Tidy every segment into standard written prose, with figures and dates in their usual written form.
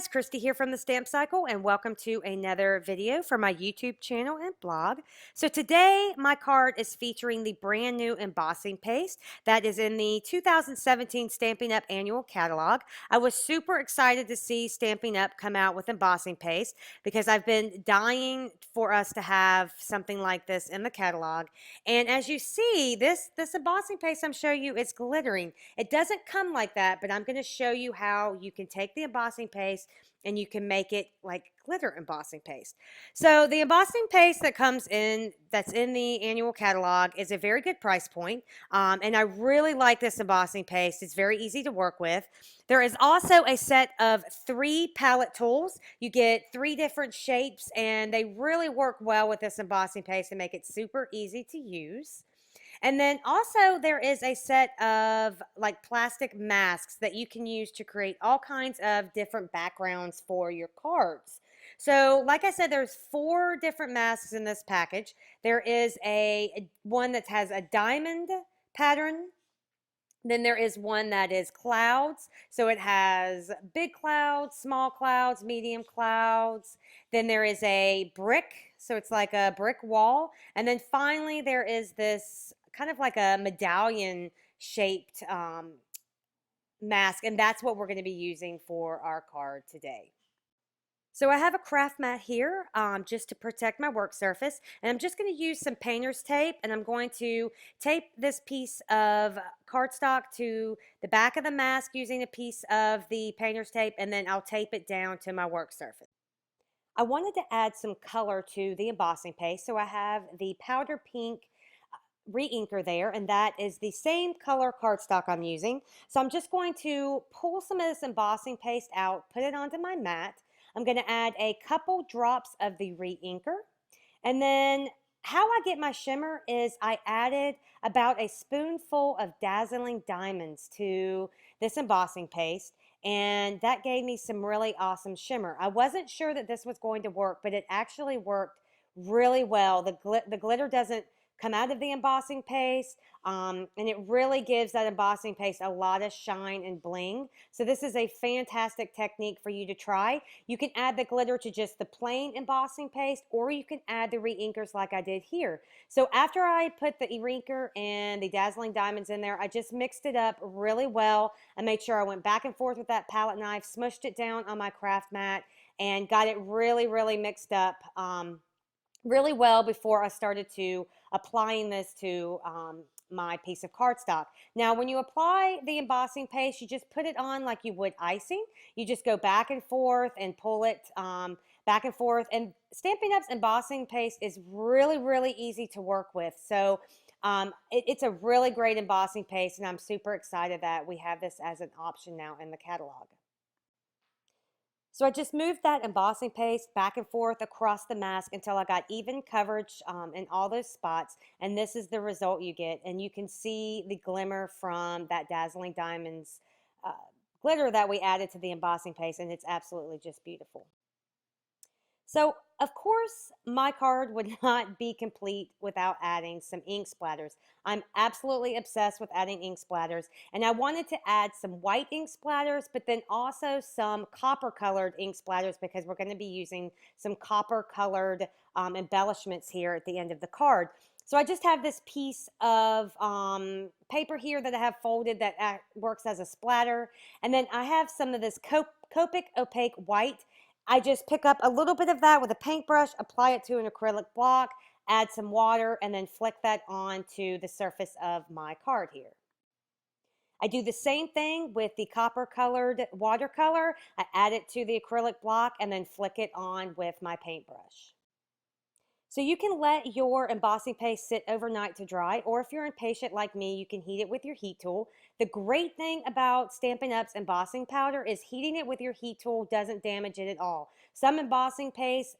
guys, Christy here from the Stamp Cycle, and welcome to another video for my YouTube channel and blog. So today my card is featuring the brand new embossing paste that is in the 2017 Stampin' Up Annual Catalog. I was super excited to see Stampin' Up come out with embossing paste because I've been dying for us to have something like this in the catalog. And as you see, this embossing paste I'm showing you is glittering. It doesn't come like that, but I'm going to show you how you can take the embossing paste and you can make it like glitter embossing paste. So the embossing paste that's in the annual catalog is a very good price point, and I really like this embossing paste. It's very easy to work with. There is also a set of 3 palette tools. You get 3 different shapes, and they really work well with this embossing paste and make it super easy to use. And then also there is a set of like plastic masks that you can use to create all kinds of different backgrounds for your cards. So like I said, there's 4 different masks in this package. There is one that has a diamond pattern. Then there is one that is clouds. So it has big clouds, small clouds, medium clouds. Then there is a brick. So it's like a brick wall. And then finally there is this kind of like a medallion shaped mask. And that's what we're going to be using for our card today. So I have a craft mat here just to protect my work surface, and I'm just going to use some painter's tape, and I'm going to tape this piece of cardstock to the back of the mask using a piece of the painter's tape, and then I'll tape it down to my work surface. I wanted to add some color to the embossing paste, so I have the powder pink Reinker there, and that is the same color cardstock I'm using. So I'm just going to pull some of this embossing paste out, put it onto my mat. I'm going to add a couple drops of the Reinker, and then how I get my shimmer is I added about a spoonful of dazzling diamonds to this embossing paste, and that gave me some really awesome shimmer. I wasn't sure that this was going to work, but it actually worked really well. The glitter doesn't come out of the embossing paste, and it really gives that embossing paste a lot of shine and bling. So this is a fantastic technique for you to try. You can add the glitter to just the plain embossing paste, or you can add the Reinkers like I did here. So after I put the Reinker and the dazzling diamonds in there, I just mixed it up really well. I made sure I went back and forth with that palette knife, smushed it down on my craft mat, and got it really, really mixed up really well before I started to applying this to my piece of cardstock. Now, when you apply the embossing paste, you just put it on like you would icing. You just go back and forth and pull it back and forth. And Stampin' Up's embossing paste is really, really easy to work with. So it's a really great embossing paste, and I'm super excited that we have this as an option now in the catalog. So I just moved that embossing paste back and forth across the mask until I got even coverage in all those spots, and this is the result you get. And you can see the glimmer from that dazzling diamonds glitter that we added to the embossing paste, and it's absolutely just beautiful. So, of course, my card would not be complete without adding some ink splatters. I'm absolutely obsessed with adding ink splatters, and I wanted to add some white ink splatters, but then also some copper-colored ink splatters because we're going to be using some copper-colored embellishments here at the end of the card. So I just have this piece of paper here that I have folded that works as a splatter, and then I have some of this Copic opaque white. I just pick up a little bit of that with a paintbrush, apply it to an acrylic block, add some water, and then flick that onto the surface of my card here. I do the same thing with the copper-colored watercolor. I add it to the acrylic block and then flick it on with my paintbrush. So you can let your embossing paste sit overnight to dry, or if you're impatient like me, you can heat it with your heat tool. The great thing about Stampin' Up's embossing powder is heating it with your heat tool doesn't damage it at all. Some embossing paste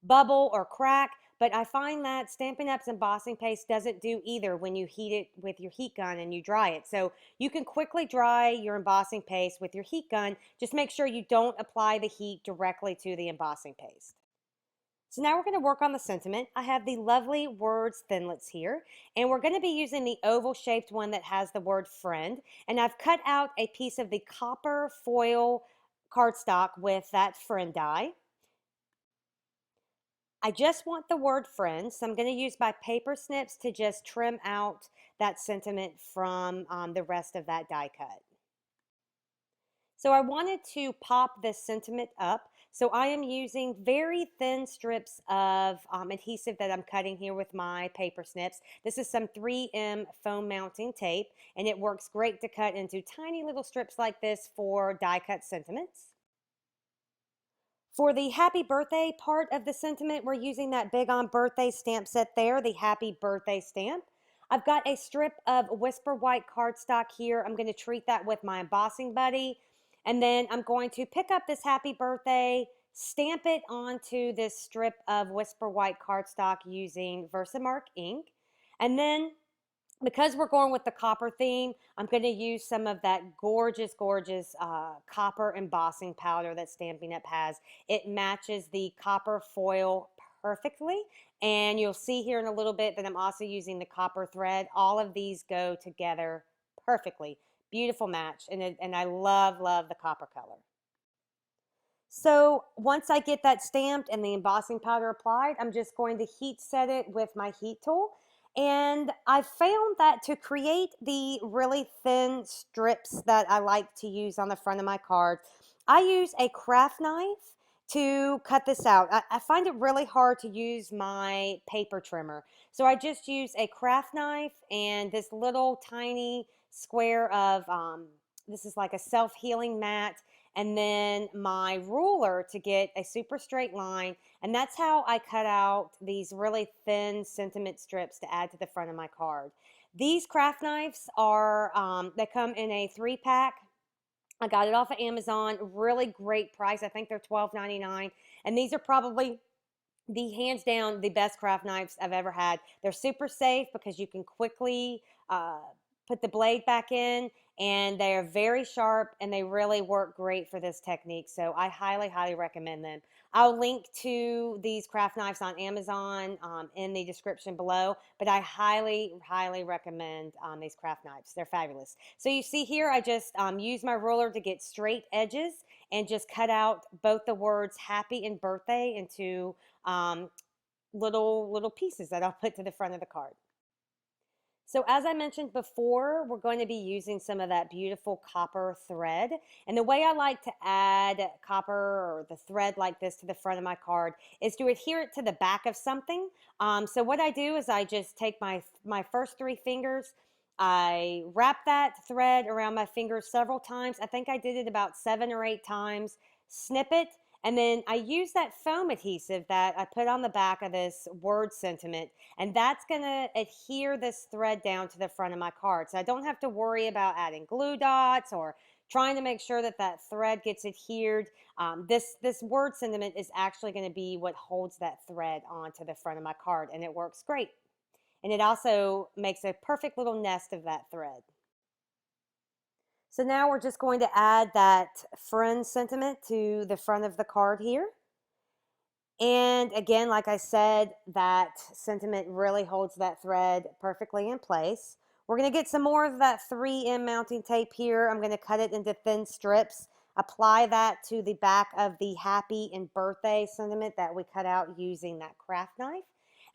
bubble or crack, but I find that Stampin' Up's embossing paste doesn't do either when you heat it with your heat gun and you dry it. So you can quickly dry your embossing paste with your heat gun. Just make sure you don't apply the heat directly to the embossing paste. So now we're going to work on the sentiment. I have the lovely words thinlits here, and we're going to be using the oval shaped one that has the word friend, and I've cut out a piece of the copper foil cardstock with that friend die. I just want the word friend, so I'm going to use my paper snips to just trim out that sentiment from the rest of that die cut. So I wanted to pop this sentiment up. So I am using very thin strips of adhesive that I'm cutting here with my paper snips. This is some 3M foam mounting tape, and it works great to cut into tiny little strips like this for die cut sentiments. For the happy birthday part of the sentiment, we're using that Big On Birthday stamp set there, the happy birthday stamp. I've got a strip of Whisper White cardstock here. I'm going to treat that with my embossing buddy. And then I'm going to pick up this happy birthday, stamp it onto this strip of Whisper White cardstock using Versamark ink. And then, because we're going with the copper theme, I'm going to use some of that gorgeous, gorgeous copper embossing powder that Stampin' Up has. It matches the copper foil perfectly, and you'll see here in a little bit that I'm also using the copper thread. All of these go together perfectly. Beautiful match, and I love, love the copper color. So once I get that stamped and the embossing powder applied, I'm just going to heat set it with my heat tool. And I found that to create the really thin strips that I like to use on the front of my card, I use a craft knife to cut this out. I find it really hard to use my paper trimmer. So I just use a craft knife and this little tiny square of, this is like a self-healing mat, and then my ruler to get a super straight line. And that's how I cut out these really thin sentiment strips to add to the front of my card. These craft knives are, they come in a 3-pack. I got it off of Amazon, really great price. I think they're $12.99. And these are probably hands down the best craft knives I've ever had. They're super safe because you can quickly put the blade back in, and they are very sharp, and they really work great for this technique. So I highly, highly recommend them. I'll link to these craft knives on Amazon in the description below, but I highly, highly recommend these craft knives. They're fabulous. So you see here, I just use my ruler to get straight edges and just cut out both the words happy and birthday into little pieces that I'll put to the front of the card. So as I mentioned before, we're going to be using some of that beautiful copper thread. And the way I like to add copper or the thread like this to the front of my card is to adhere it to the back of something. So what I do is I just take my first 3 fingers, I wrap that thread around my fingers several times. I think I did it about 7 or 8 times, snip it, and then I use that foam adhesive that I put on the back of this word sentiment, and that's going to adhere this thread down to the front of my card. So I don't have to worry about adding glue dots or trying to make sure that that thread gets adhered. This word sentiment is actually going to be what holds that thread onto the front of my card, and it works great. And it also makes a perfect little nest of that thread. So now we're just going to add that friend sentiment to the front of the card here. And again, like I said, that sentiment really holds that thread perfectly in place. We're going to get some more of that 3M mounting tape here. I'm going to cut it into thin strips, apply that to the back of the happy and birthday sentiment that we cut out using that craft knife.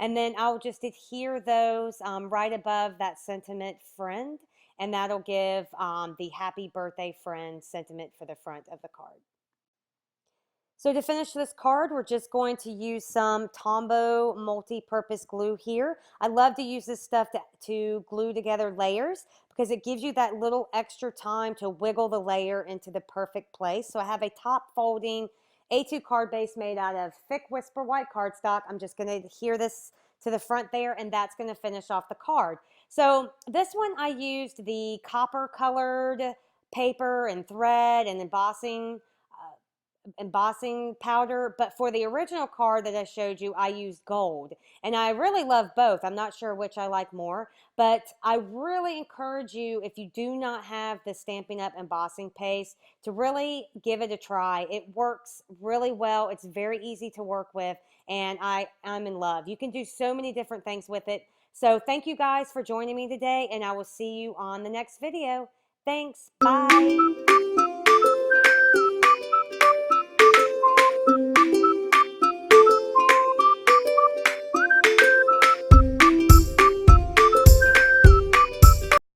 And then I'll just adhere those right above that sentiment friend, and that'll give the happy birthday friend sentiment for the front of the card. So to finish this card, we're just going to use some Tombow multi-purpose glue here. I love to use this stuff to glue together layers because it gives you that little extra time to wiggle the layer into the perfect place. So I have a top folding A2 card base made out of thick Whisper White cardstock. I'm just going to adhere this to the front there, and that's going to finish off the card. So this one I used the copper colored paper and thread and embossing powder, but for the original card that I showed you, I used gold, and I really love both. I'm not sure which I like more, but I really encourage you, if you do not have the Stampin' Up embossing paste, to really give it a try. It works really well. It's very easy to work with, and I'm in love. You can do so many different things with it. So thank you guys for joining me today, and I will see you on the next video. Thanks. Bye.